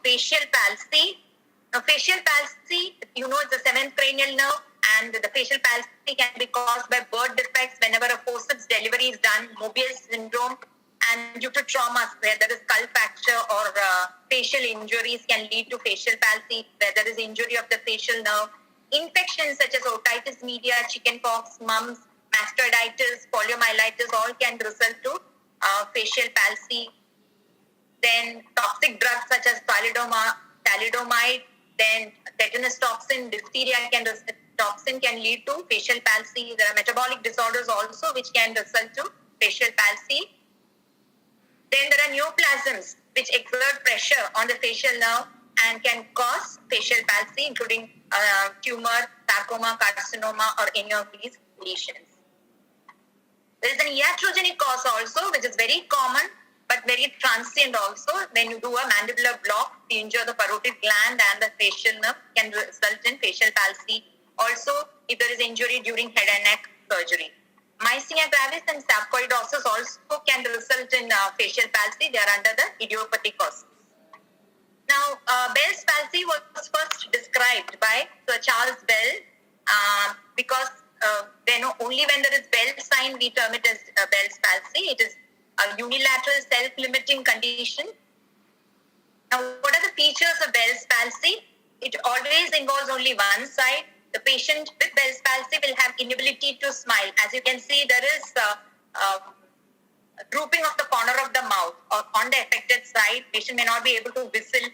facial palsy. Now, facial palsy, it's the seventh cranial nerve, and the facial palsy can be caused by birth defects whenever a forceps delivery is done, Mobius syndrome, and due to traumas where there is skull fracture or facial injuries can lead to facial palsy, where there is injury of the facial nerve. Infections such as otitis media, chickenpox, mumps, mastoiditis, poliomyelitis all can result to facial palsy. Then toxic drugs such as thalidomide, then tetanus toxin, diphtheria toxin can lead to facial palsy. There are metabolic disorders also which can result to facial palsy. Then there are neoplasms which exert pressure on the facial nerve and can cause facial palsy, including tumor, sarcoma, carcinoma, or any of these lesions. There is an iatrogenic cause also, which is very common but very transient also. When you do a mandibular block, you injure the parotid gland and the facial nerve, can result in facial palsy. Also, if there is injury during head and neck surgery. Myasthenia gravis and sarcoidosis also can result in facial palsy. They are under the idiopathic causes. Now, Bell's palsy was first described by Sir Charles Bell because only when there is Bell sign we term it as Bell's palsy. It is a unilateral self-limiting condition. Now, what are the features of Bell's palsy? It always involves only one side. The patient with Bell's palsy will have inability to smile. As you can see, there is a drooping of the corner of the mouth or on the affected side. Patient may not be able to whistle.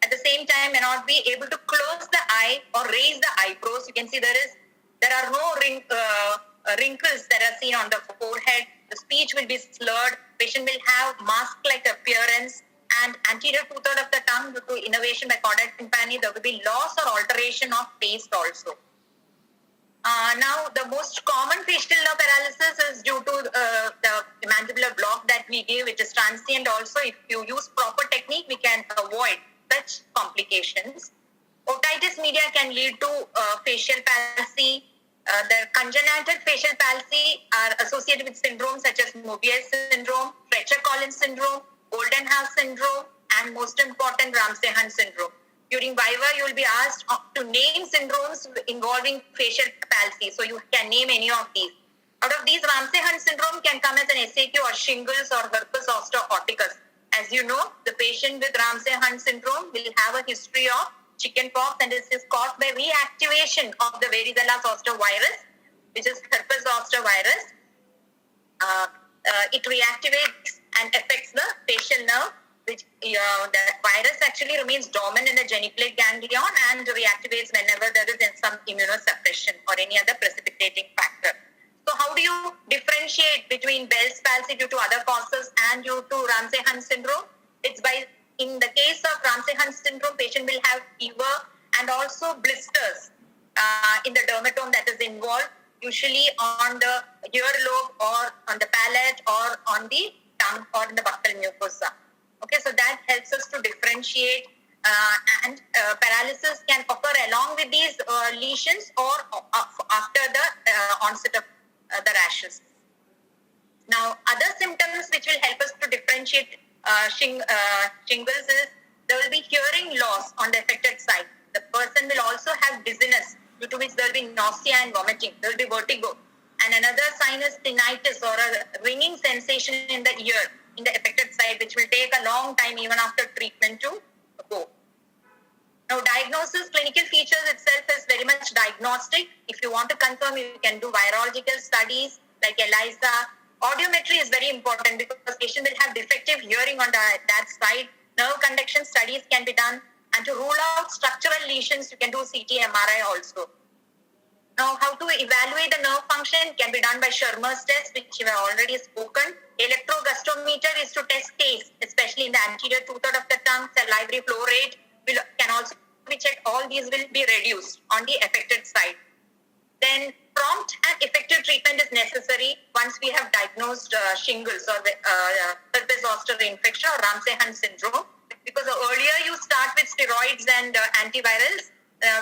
At the same time, may not be able to close the eye or raise the eyebrows. You can see there are no wrinkles that are seen on the forehead. The speech will be slurred. Patient will have mask-like appearance, and anterior two-thirds of the tongue due to innervation by chordate tympani. There will be loss or alteration of taste also. Now, the most common facial nerve paralysis is due to the mandibular block that we give, which is transient also. If you use proper technique, we can avoid such complications. Otitis media can lead to facial palsy. The congenital facial palsy are associated with syndromes such as Mobius syndrome, Fletcher-Collins syndrome, Golden House syndrome, and most important, Ramsay-Hunt syndrome. During Viva, you will be asked to name syndromes involving facial palsy. So you can name any of these. Out of these, Ramsay-Hunt syndrome can come as an SAQ or shingles or herpes zoster oticus. As you know, the patient with Ramsay-Hunt syndrome will have a history of chickenpox, and this is caused by reactivation of the varicella zoster virus, which is herpes zoster virus. It reactivates and affects the facial nerve, which the virus actually remains dormant in the geniculate ganglion and reactivates whenever there is some immunosuppression or any other precipitating factor. So how do you differentiate between Bell's palsy due to other causes and due to Ramsay-Hunt syndrome? It's by, in the case of Ramsay-Hunt syndrome, patient will have fever and also blisters in the dermatome that is involved, usually on the earlobe or on the palate or on the tongue or in the buccal mucosa. Okay, so that helps us to differentiate, and paralysis can occur along with these lesions or after the onset of the rashes. Now, other symptoms which will help us to differentiate shingles is there will be hearing loss on the affected side. The person will also have dizziness, due to which there will be nausea and vomiting. There will be vertigo. And another sign is tinnitus or a ringing sensation in the ear, in the affected side, which will take a long time even after treatment to go. Now, diagnosis, clinical features itself is very much diagnostic. If you want to confirm, you can do virological studies like ELISA. Audiometry is very important because patient will have defective hearing on that side. Nerve conduction studies can be done. And to rule out structural lesions, you can do CT, MRI also. Now, how to evaluate the nerve function can be done by Shermer's test, which we have already spoken. Electrogustometer is to test taste, especially in the anterior two-thirds of the tongue. Salivary flow rate can also be checked. All these will be reduced on the affected side. Then prompt and effective treatment is necessary once we have diagnosed shingles or herpes zoster infection or Ramsay-Hunt syndrome. Because the earlier you start with steroids and antivirals,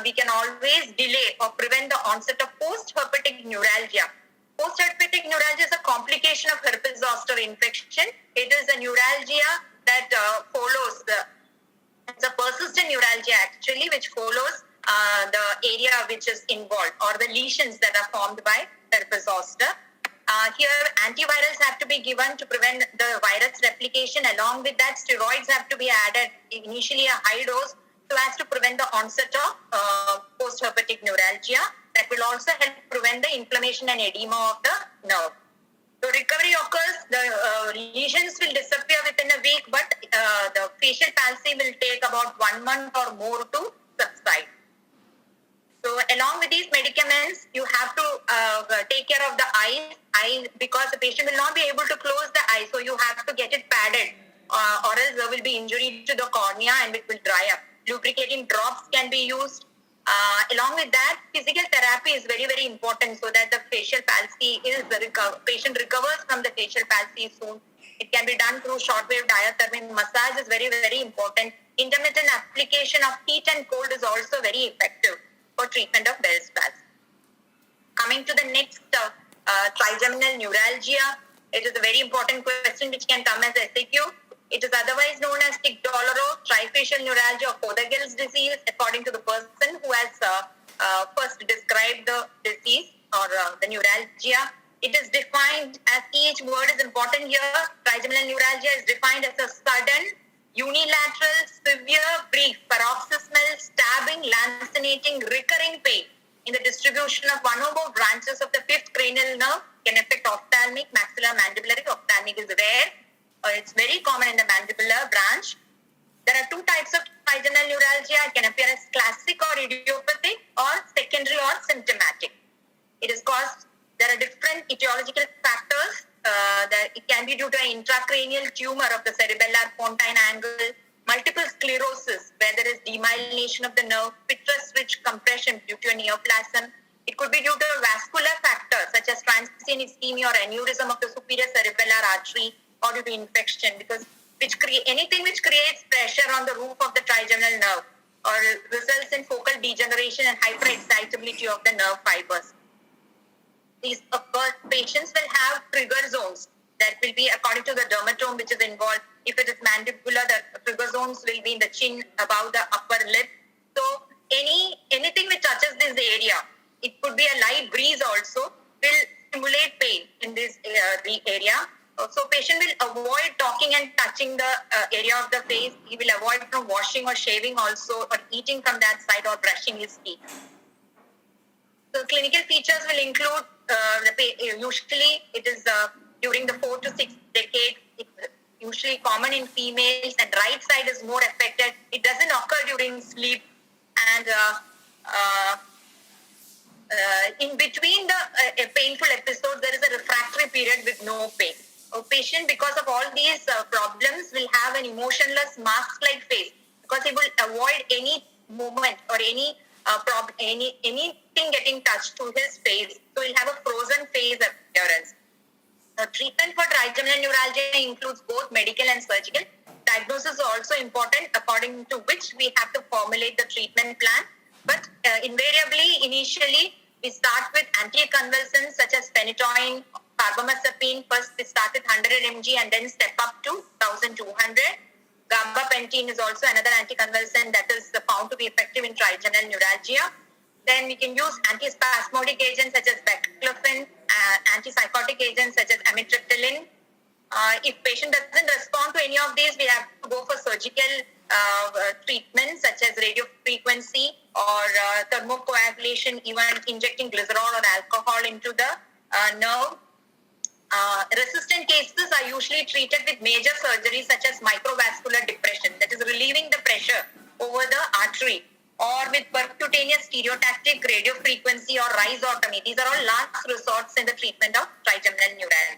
we can always delay or prevent the onset of post-herpetic neuralgia. Post-herpetic neuralgia is a complication of herpes zoster infection. It is a neuralgia that follows it's a persistent naturally, which follows the area which is involved or the lesions that are formed by herpes zoster. Here, antivirals have to be given to prevent the virus replication. Along with that, steroids have to be added, initially a high dose, so as to prevent the onset of post-herpetic neuralgia. That will also help prevent the inflammation and edema of the nerve. So recovery occurs, the lesions will disappear within a week, but the facial palsy will take about 1 month or more to subside. So along with these medicaments, you have to take care of the eyes because the patient will not be able to close the eye. So you have to get it padded or else there will be injury to the cornea and it will dry up. Lubricating drops can be used. Along with that, physical therapy is very, very important so that the facial palsy patient recovers from the facial palsy soon. It can be done through shortwave diathermy. Massage is very, very important. Intermittent application of heat and cold is also very effective for treatment of Bell's palsy. Coming to the next, trigeminal neuralgia. It is a very important question which can come as SAQ. It is otherwise known as tic douloureux, trifacial neuralgia, or Fothergill's disease, according to the person who has first described the disease or the neuralgia. It is defined as, each word is important here. Trigeminal neuralgia is defined as a sudden, unilateral, severe, brief, paroxysmal, stabbing, lancinating, recurring pain in the distribution of one or more branches of the fifth cranial nerve. Can affect ophthalmic, maxillar, mandibulary. Ophthalmic is rare. It's very common in the mandibular branch. There are two types of trigeminal neuralgia. It can appear as classic or idiopathic, or secondary or symptomatic. It is caused, there are different etiological factors. That it can be due to an intracranial tumor of the cerebellar pontine angle, multiple sclerosis where there is demyelination of the nerve, vitreous switch compression due to a neoplasm. It could be due to a vascular factor such as transient ischemia or aneurysm of the superior cerebellar artery, or due to infection, because anything which creates pressure on the roof of the trigeminal nerve or results in focal degeneration and hyperexcitability of the nerve fibers. These patients will have trigger zones that will be according to the dermatome which is involved. If it is mandibular, the trigger zones will be in the chin, above the upper lip. So anything which touches this area, it could be a light breeze also, will stimulate pain in this the area. So patient will avoid talking and touching the area of the face. He will avoid from washing or shaving also, or eating from that side, or brushing his teeth. So clinical features will include, usually it is during the 4 to 6 decades, it's usually common in females, and right side is more affected. It doesn't occur during sleep, and in between the painful episodes, there is a refractory period with no pain. A patient, because of all these problems, will have an emotionless, mask-like face, because he will avoid any movement or anything getting touched to his face. So he'll have a frozen face appearance. Treatment for trigeminal neuralgia includes both medical and surgical. Diagnosis is also important, according to which we have to formulate the treatment plan. But invariably, initially, we start with anticonvulsants such as phenytoin, carbamazepine. First, we start with 100 mg and then step up to 1200. Gabapentin is also another anticonvulsant that is found to be effective in trigeminal neuralgia. Then we can use antispasmodic agents such as baclofen, antipsychotic agents such as amitriptyline. If patient doesn't respond to any of these, we have to go for surgical treatments such as radiofrequency or thermocoagulation, even injecting glycerol or alcohol into the nerve. Resistant cases are usually treated with major surgery such as microvascular depression, that is relieving the pressure over the artery, or with percutaneous stereotactic radiofrequency or rhizotomy. These are all last resorts in the treatment of trigeminal neuralgia.